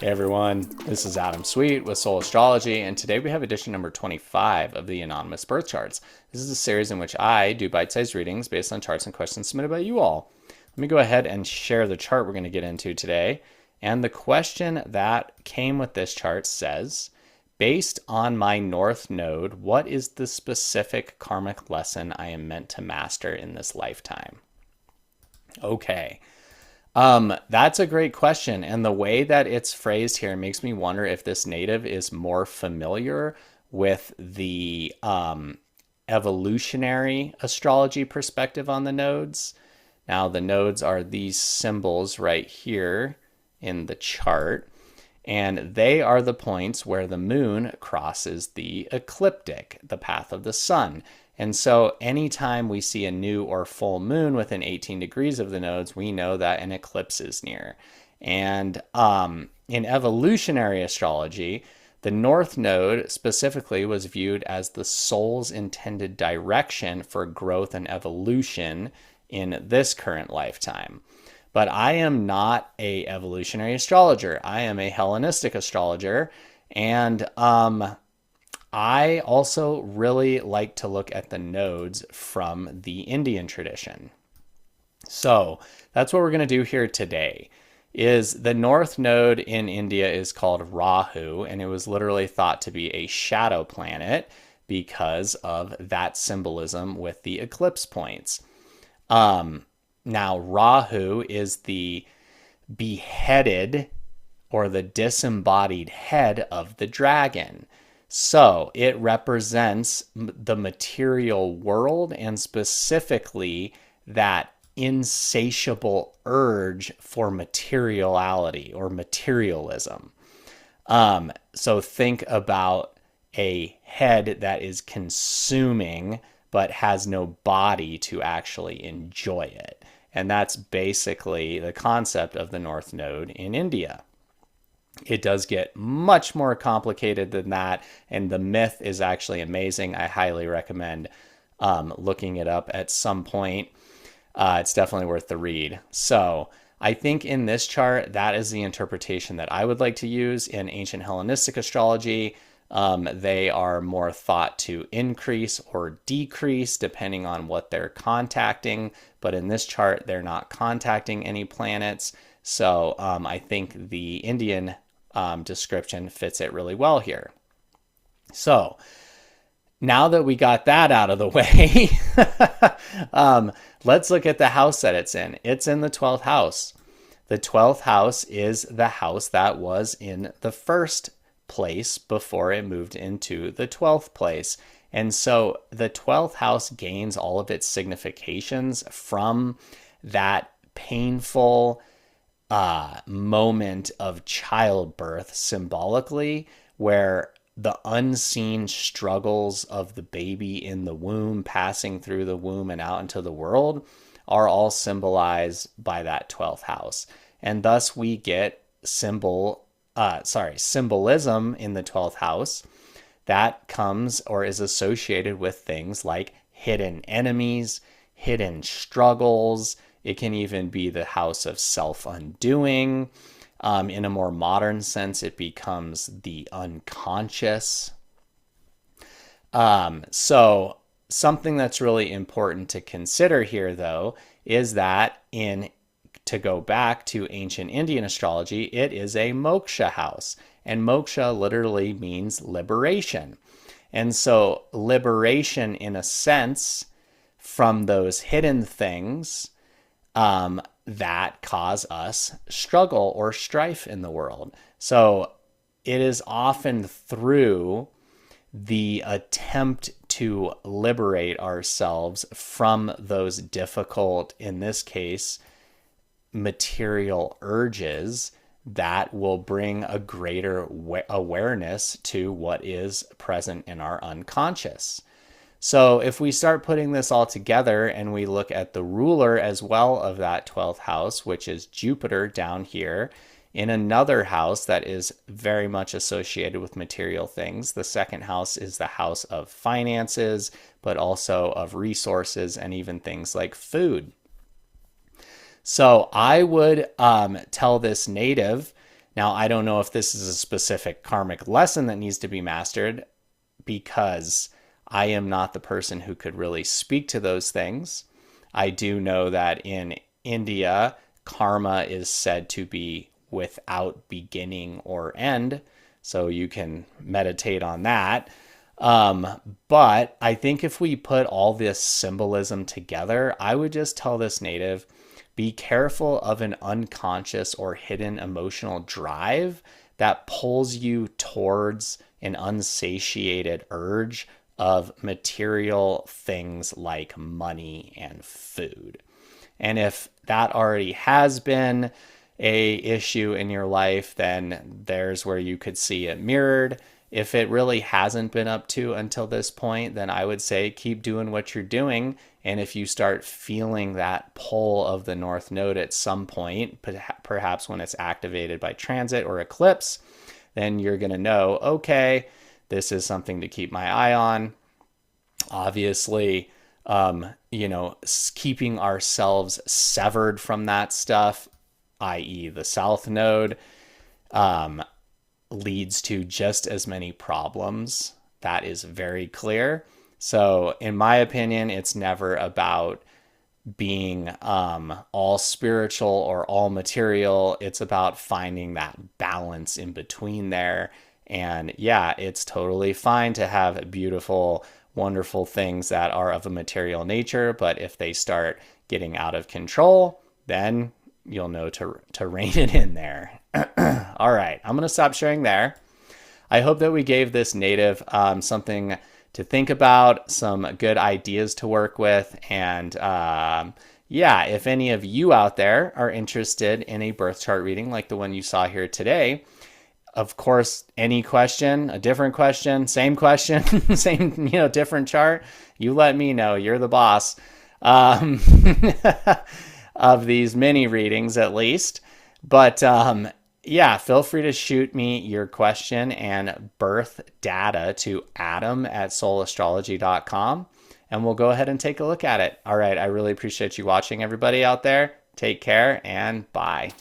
Hey everyone, this is Adam Sweet with Soul Astrology, and today we have edition number 25 of the Anonymous Birth Charts. This is a series in which I do bite-sized readings based on charts and questions submitted by you all. Let me go ahead and share the chart we're going to get into today. And the question that came with this chart says, based on my North Node, what is the specific karmic lesson I am meant to master in this lifetime? Okay. That's a great question. And the way that it's phrased here makes me wonder if this native is more familiar with the evolutionary astrology perspective on the nodes. Now, the nodes are these symbols right here in the chart, and they are the points where the moon crosses the ecliptic, the path of the sun. And so anytime we see a new or full moon within 18 degrees of the nodes, we know that an eclipse is near. And in evolutionary astrology, the North Node specifically was viewed as the soul's intended direction for growth and evolution in this current lifetime. But I am not a evolutionary astrologer. I am a Hellenistic astrologer, and I also really like to look at the nodes from the Indian tradition. So that's what we're going to do here today. Is the North Node in India is called Rahu, and it was literally thought to be a shadow planet because of that symbolism with the eclipse points. Now, Rahu is the beheaded or the disembodied head of the dragon. So it represents the material world and specifically that insatiable urge for materiality or materialism. So think about a head that is consuming but has no body to actually enjoy it. And that's basically the concept of the North Node in India. It does get much more complicated than that, and the myth is actually amazing. I highly recommend looking it up at some point. It's definitely worth the read. So I think in this chart, that is the interpretation that I would like to use. In ancient Hellenistic astrology, they are more thought to increase or decrease depending on what they're contacting. But in this chart, they're not contacting any planets. So I think the Indian description fits it really well here. So now that we got that out of the way, let's look at the house that it's in. It's in the 12th house. The 12th house is the house that was in the first place before it moved into the 12th place. And so the 12th house gains all of its significations from that painful moment of childbirth symbolically, where the unseen struggles of the baby in the womb, passing through the womb and out into the world, are all symbolized by that 12th house. And thus we get symbolism in the 12th house that comes or is associated with things like hidden enemies, hidden struggles. It can even be the house of self-undoing. In a more modern sense, it becomes the unconscious. So something that's really important to consider here, though, is that to go back to ancient Indian astrology, it is a moksha house. And moksha literally means liberation. And so liberation, in a sense, from those hidden things that cause us struggle or strife in the world. So it is often through the attempt to liberate ourselves from those difficult, in this case, material urges that will bring a greater awareness to what is present in our unconscious. So if we start putting this all together and we look at the ruler as well of that 12th house, which is Jupiter down here, in another house that is very much associated with material things. The second house is the house of finances, but also of resources and even things like food. So I would tell this native Now, I don't know if this is a specific karmic lesson that needs to be mastered, because I am not the person who could really speak to those things. I do know that in India, karma is said to be without beginning or end. So you can meditate on that. But I think if we put all this symbolism together, I would just tell this native, be careful of an unconscious or hidden emotional drive that pulls you towards an unsatiated urge of material things like money and food. And if that already has been a issue in your life, then there's where you could see it mirrored. If it really hasn't been up to until this point, then I would say keep doing what you're doing. And if you start feeling that pull of the North Node at some point, perhaps when it's activated by transit or eclipse, then you're going to know, okay, this is something to keep my eye on. Obviously, keeping ourselves severed from that stuff, i.e. the South Node, leads to just as many problems. That is very clear. So in my opinion, it's never about being all spiritual or all material. It's about finding that balance in between there. And yeah, it's totally fine to have beautiful, wonderful things that are of a material nature, but if they start getting out of control, then you'll know to rein it in there. All right, I'm going to stop sharing there. I hope that we gave this native something to think about, some good ideas to work with. And yeah, if any of you out there are interested in a birth chart reading like the one you saw here today, of course, any question, a different question, same same, different chart, you let me know. You're the boss of these mini readings, at least. But yeah, feel free to shoot me your question and birth data to adam@soulastrology.com, and we'll go ahead and take a look at it. All right, I really appreciate you watching, everybody out there. Take care, and bye.